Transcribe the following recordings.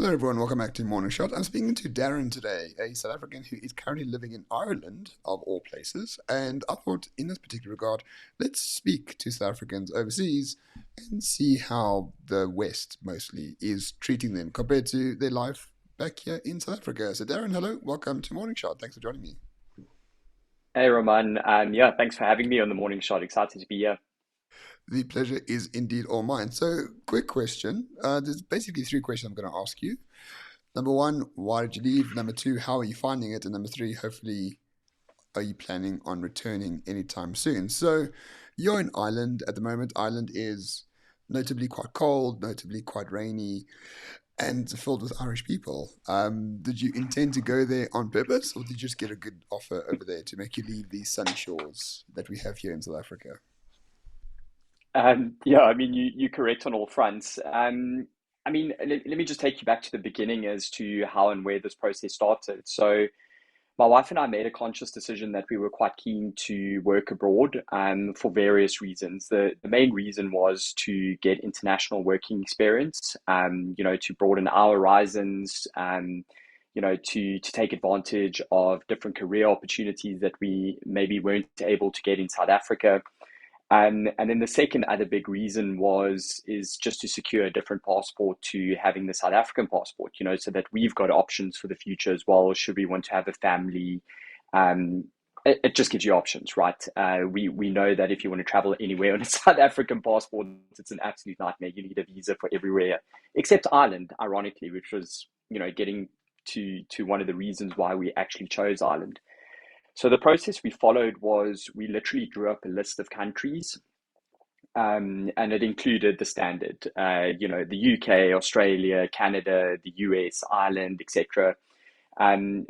Hello, everyone. Welcome back to Morning Shot. I'm speaking to Darren today, a South African who is currently living in Ireland, of all places. And I thought, in this particular regard, let's speak to South Africans overseas and see how the West mostly is treating them compared to their life back here in South Africa. So, Darren, hello. Welcome to Morning Shot. Thanks for joining me. Hey Roman, yeah, thanks for having me on the morning shot. Excited to be here. The pleasure is indeed all mine. So, quick question. There's basically three questions I'm going to ask you. Number one, why did you leave? Number two, how are you finding it? And number three, hopefully, are you planning on returning anytime soon? So, you're in Ireland at the moment. Ireland is notably quite cold, notably quite rainy, and filled with Irish people. Did you intend to go there on purpose, or did you just get a good offer over there to make you leave these sunny shores that we have here in South Africa? Yeah, I mean, you're correct on all fronts. I mean, let me just take you back to the beginning as to how and where this process started. So, my wife and I made a conscious decision that we were quite keen to work abroad for various reasons. The main reason was to get international working experience, to broaden our horizons, to take advantage of different career opportunities that we maybe weren't able to get in South Africa. And then the second other big reason is just to secure a different passport to having the South African passport, so that we've got options for the future as well. Should we want to have a family, um, it just gives you options, right? We know that if you want to travel anywhere on a South African passport, it's an absolute nightmare. You need a visa for everywhere except Ireland, ironically, which was getting to one of the reasons why we actually chose Ireland. So the process we followed was we literally drew up a list of countries, and it included the standard, the UK, Australia, Canada, the US, Ireland, etc.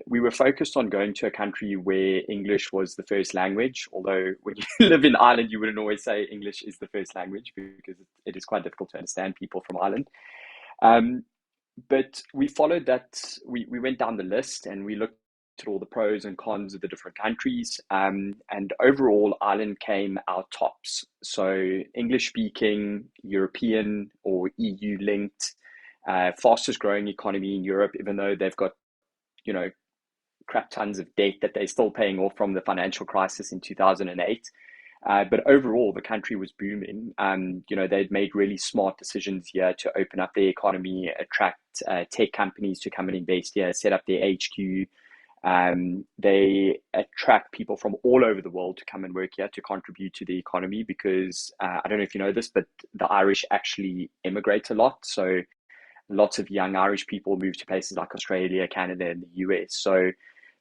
We were focused on going to a country where English was the first language, although when you live in Ireland, you wouldn't always say English is the first language because it is quite difficult to understand people from Ireland. Um, but we followed that. We went down the list and we looked at all the pros and cons of the different countries. And overall, Ireland came out tops. So English speaking, European or EU linked, fastest growing economy in Europe, even though they've got, you know, crap tons of debt that they're still paying off from the financial crisis in 2008. But overall, the country was booming. They'd made really smart decisions here to open up their economy, attract tech companies to come and invest here, set up their HQ. They attract people from all over the world to come and work here to contribute to the economy because I don't know if you know this, but the Irish actually immigrate a lot. So lots of young Irish people move to places like Australia, Canada, and the US. So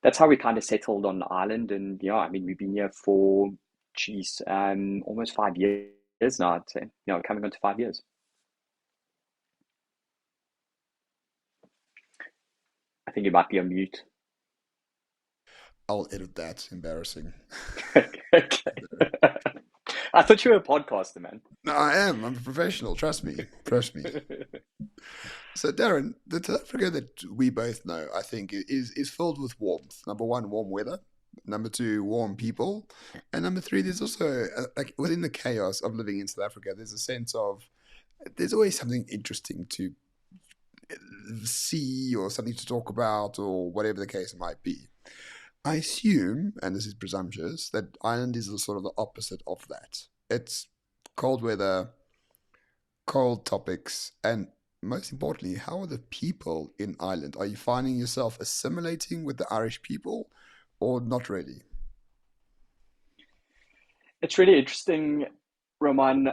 that's how we kind of settled on Ireland. And yeah, I mean, we've been here for, geez, almost 5 years now, I'd say, coming on to 5 years. I think it might be on mute. I'll edit that. Embarrassing. Okay. I thought you were a podcaster, man. No, I am. I'm a professional. Trust me. Trust me. So, Darren, the South Africa that we both know, I think, is filled with warmth. Number one, warm weather. Number two, warm people. And number three, there's also, like, within the chaos of living in South Africa, there's a sense of there's always something interesting to see or something to talk about or whatever the case might be. I assume, and this is presumptuous, that Ireland is the sort of the opposite of that. It's cold weather, cold topics, and most importantly, how are the people in Ireland? Are you finding yourself assimilating with the Irish people or not really? It's really interesting, Roman.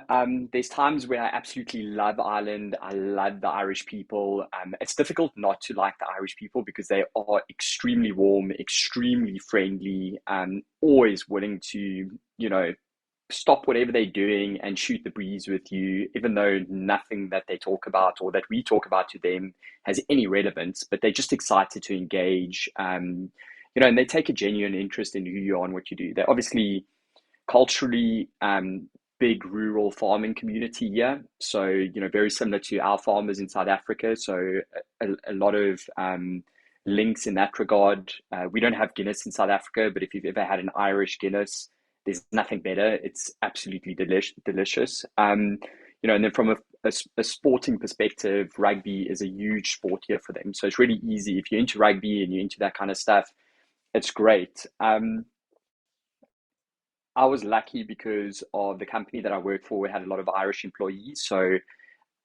There's times where I absolutely love Ireland. I love the Irish people. It's difficult not to like the Irish people because they are extremely warm, extremely friendly, always willing to, stop whatever they're doing and shoot the breeze with you, even though nothing that they talk about or that we talk about to them has any relevance, but they're just excited to engage. And they take a genuine interest in who you are and what you do. They're obviously culturally big rural farming community here. So, very similar to our farmers in South Africa. So a lot of links in that regard. We don't have Guinness in South Africa, but if you've ever had an Irish Guinness, there's nothing better. It's absolutely delicious. And then from a sporting perspective, rugby is a huge sport here for them. So it's really easy if you're into rugby and you're into that kind of stuff. It's great. I was lucky because of the company that I worked for. We had a lot of Irish employees, so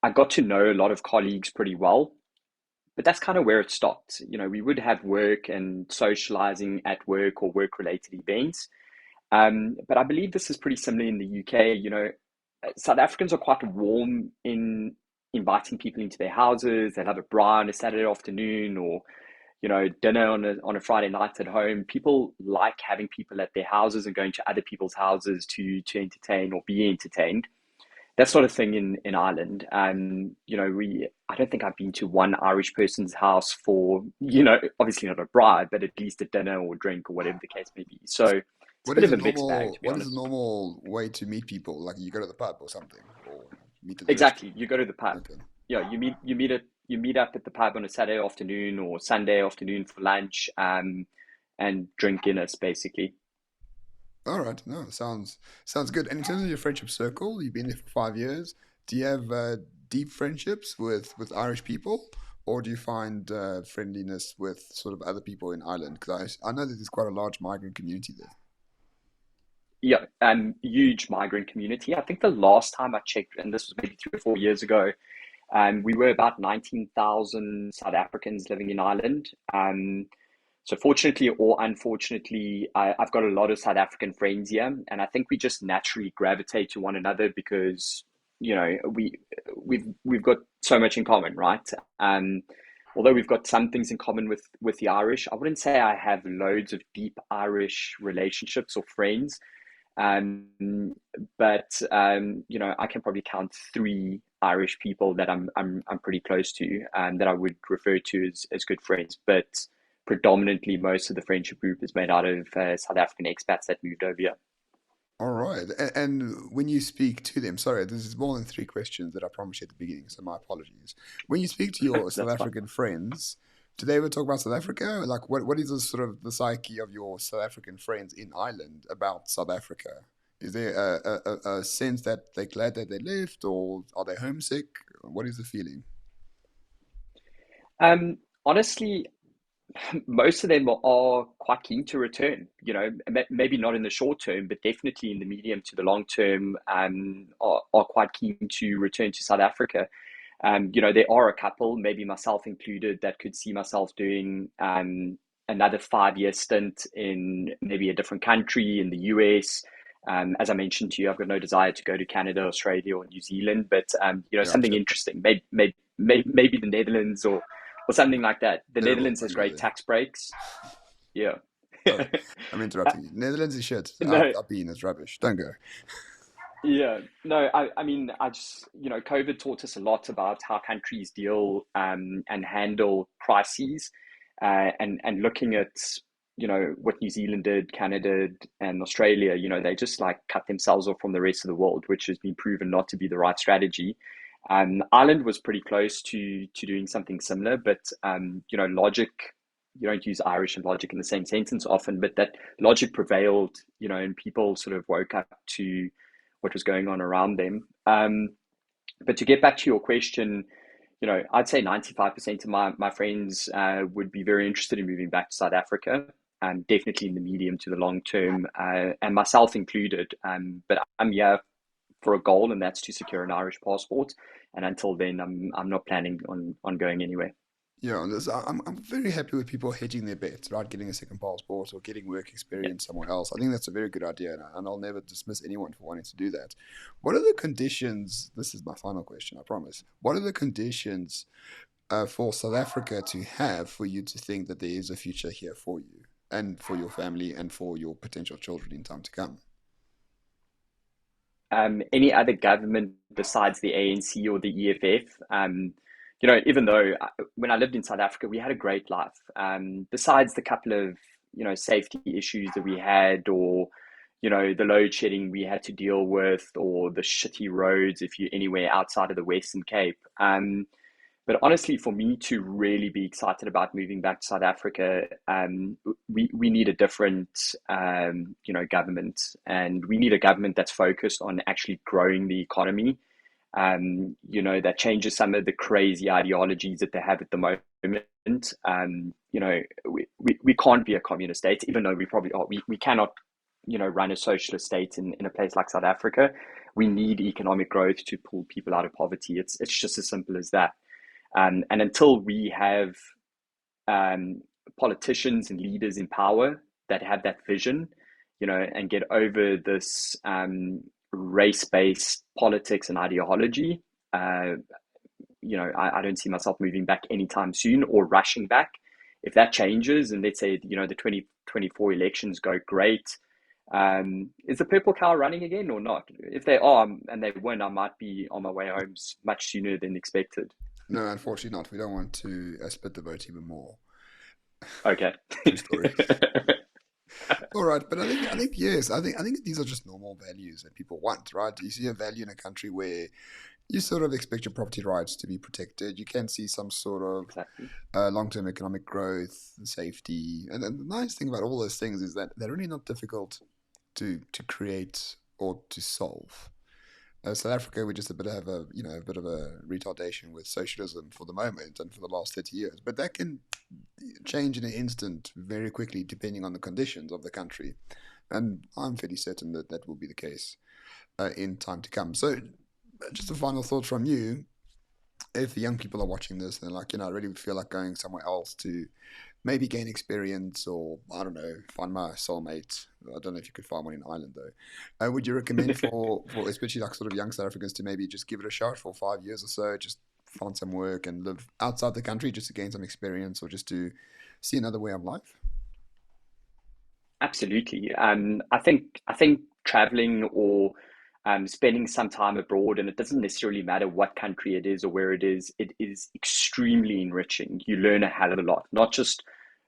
I got to know a lot of colleagues pretty well. But that's kind of where it stopped. We would have work and socializing at work or work-related events. But I believe this is pretty similar in the UK. South Africans are quite warm in inviting people into their houses. They'll have a braai on a Saturday afternoon, or dinner on a Friday night at home. People like having people at their houses and going to other people's houses to entertain or be entertained. That's not a thing in Ireland. I don't think I've been to one Irish person's house for, obviously not a bribe, but at least a dinner or drink or whatever the case may be. So it's a What bit is of a a mixed bag, normal to be what is a honest. normal way to meet people? Like you go to the pub or something, or meet at the restaurant? Exactly. You go to the pub. Okay. Yeah, you meet up at the pub on a Saturday afternoon or Sunday afternoon for lunch, and drink Guinness basically. All right. No, sounds good. And in terms of your friendship circle, you've been there for 5 years. Do you have deep friendships with Irish people, or do you find friendliness with sort of other people in Ireland? Because I know that there's quite a large migrant community there. Yeah, huge migrant community. I think the last time I checked, and this was maybe 3 or 4 years ago, we were about 19,000 South Africans living in Ireland. So fortunately or unfortunately, I've got a lot of South African friends here, and I think we just naturally gravitate to one another because we've got so much in common, right? Although we've got some things in common with the Irish, I wouldn't say I have loads of deep Irish relationships or friends. Um, but I can probably count three Irish people that I'm pretty close to, that I would refer to as good friends. But predominantly, most of the friendship group is made out of South African expats that moved over here. All right. And when you speak to them, sorry, this is more than three questions that I promised you at the beginning, so my apologies. When you speak to your South That's fine. African friends, do they ever talk about South Africa? Like, what is the sort of the psyche of your South African friends in Ireland about South Africa? Is there a sense that they're glad that they left, or are they homesick? What is the feeling? Honestly, most of them are quite keen to return. Maybe not in the short term, but definitely in the medium to the long term, are quite keen to return to South Africa. There are a couple, maybe myself included, that could see myself doing another 5 year stint in maybe a different country in the US. As I mentioned to you, I've got no desire to go to Canada, Australia, or New Zealand, but Yeah, I'm something sure. interesting, maybe the Netherlands or something like that. The Terrible. Netherlands has Don't go great there. tax breaks. Yeah. Oh, I'm interrupting you. Netherlands is shit. No, I've been. It's rubbish. Don't go. yeah, no, I mean, I just, COVID taught us a lot about how countries deal, and handle crises, and looking at, what New Zealand did, Canada did, and Australia, they just like cut themselves off from the rest of the world, which has been proven not to be the right strategy. Ireland was pretty close to doing something similar, but logic. You don't use Irish and logic in the same sentence often, but that logic prevailed, and people sort of woke up to what was going on around them. But to get back to your question, I'd say 95% of my friends would be very interested in moving back to South Africa, definitely in the medium to the long term, and myself included. But I'm here for a goal, and that's to secure an Irish passport. And until then, I'm not planning on going anywhere. Yeah, and I'm very happy with people hedging their bets, right? Getting a second passport or getting work Yeah. experience somewhere else. I think that's a very good idea, and I'll never dismiss anyone for wanting to do that. What are the conditions? This is my final question, I promise. What are the conditions for South Africa to have for you to think that there is a future here for you and for your family and for your potential children in time to come? Any other government besides the ANC or the EFF. Even though when I lived in South Africa, we had a great life. Besides the couple of, safety issues that we had, or, the load shedding we had to deal with, or the shitty roads if you're anywhere outside of the Western Cape. But honestly, for me to really be excited about moving back to South Africa, we need a different, government, and we need a government that's focused on actually growing the economy, that changes some of the crazy ideologies that they have at the moment. We can't be a communist state, even though we probably are. We cannot, run a socialist state in a place like South Africa. We need economic growth to pull people out of poverty. It's just as simple as that. And until we have politicians and leaders in power that have that vision, and get over this race-based politics and ideology, I don't see myself moving back anytime soon or rushing back. If that changes, and let's say, the 2024 elections go great, is the purple cow running again or not? If they are and they win, I might be on my way home much sooner than expected. No, unfortunately not. We don't want to split the vote even more. Okay. True story. All right, but I think yes, I think these are just normal values that people want, right? You see a value in a country where you sort of expect your property rights to be protected. You can see some sort of Exactly. long-term economic growth, safety, and the nice thing about all those things is that they're really not difficult to create or to solve. South Africa, we just a bit have a bit of a retardation with socialism for the moment and for the last 30 years, but that can change in an instant very quickly depending on the conditions of the country, and I'm fairly certain that that will be the case in time to come. So, just a final thought from you: if the young people are watching this and they're like, I really feel like going somewhere else to maybe gain experience or, I don't know, find my soulmate. I don't know if you could find one in Ireland though. Would you recommend for especially like sort of young South Africans to maybe just give it a shot for 5 years or so, just find some work and live outside the country just to gain some experience or just to see another way of life? Absolutely. I think traveling or spending some time abroad, and it doesn't necessarily matter what country it is or where it is extremely enriching. You learn a hell of a lot, not just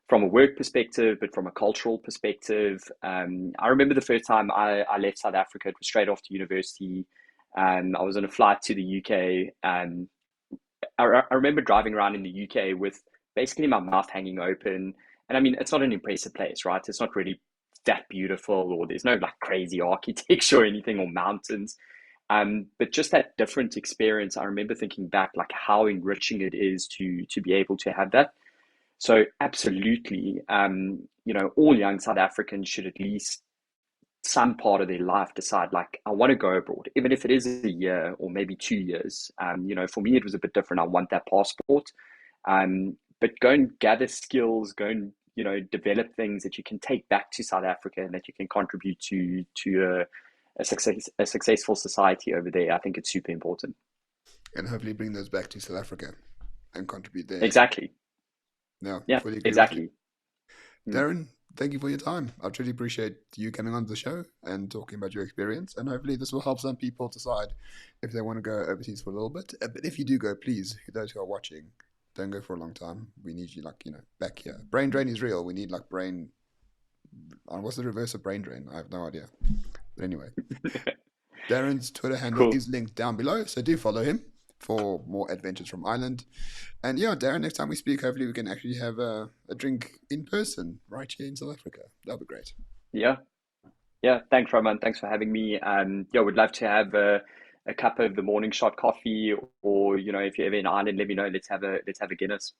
from a work perspective, but from a cultural perspective. I remember the first time I left South Africa, it was straight after university. I was on a flight to the UK. I remember driving around in the UK with basically my mouth hanging open. And I mean, it's not an impressive place, right? It's not really that beautiful, or there's no like crazy architecture or anything, or mountains. But just that different experience, I remember thinking back like how enriching it is to be able to have that. So absolutely, all young South Africans should at least some part of their life decide like I want to go abroad, even if it is a year or maybe 2 years. For me it was a bit different. I want that passport. But go and gather skills, go and develop things that you can take back to South Africa and that you can contribute to a successful society over there. I think it's super important. And hopefully bring those back to South Africa and contribute there. Exactly. Yeah, Yeah, fully agree with you. exactly. Mm. Darren, thank you for your time. I truly appreciate you coming on the show and talking about your experience. And hopefully, this will help some people decide if they want to go overseas for a little bit. But if you do go, please, those who are watching, don't go for a long time. We need you, back here. Brain drain is real. We need, brain. What's the reverse of brain drain? I have no idea. But anyway, Darren's Twitter handle Cool. is linked down below. So do follow him for more adventures from Ireland. And yeah, Darren, next time we speak, hopefully we can actually have a drink in person right here in South Africa. That'll be great. Yeah. Yeah. Thanks, Roman. Thanks for having me. Yeah, would love to have a cup of the morning shot coffee, or if you're ever in Ireland, let me know. Let's have a Guinness.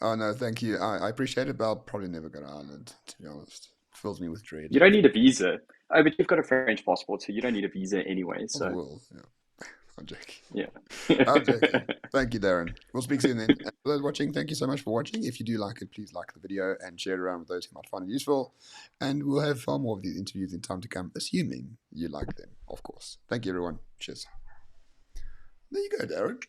Oh, no, thank you. I appreciate it, but I'll probably never go to Ireland, to be honest. Fills me with dread. You don't need a visa. Oh, but you've got a French passport, so you don't need a visa anyway. Of the So world, yeah. I'm joking. yeah. I'm joking. Thank you, Darren. We'll speak soon then. And for those watching, thank you so much for watching. If you do like it, please like the video and share it around with those who might find it useful. And we'll have far more of these interviews in time to come, assuming you like them, of course. Thank you, everyone. Cheers. There you go, Darren.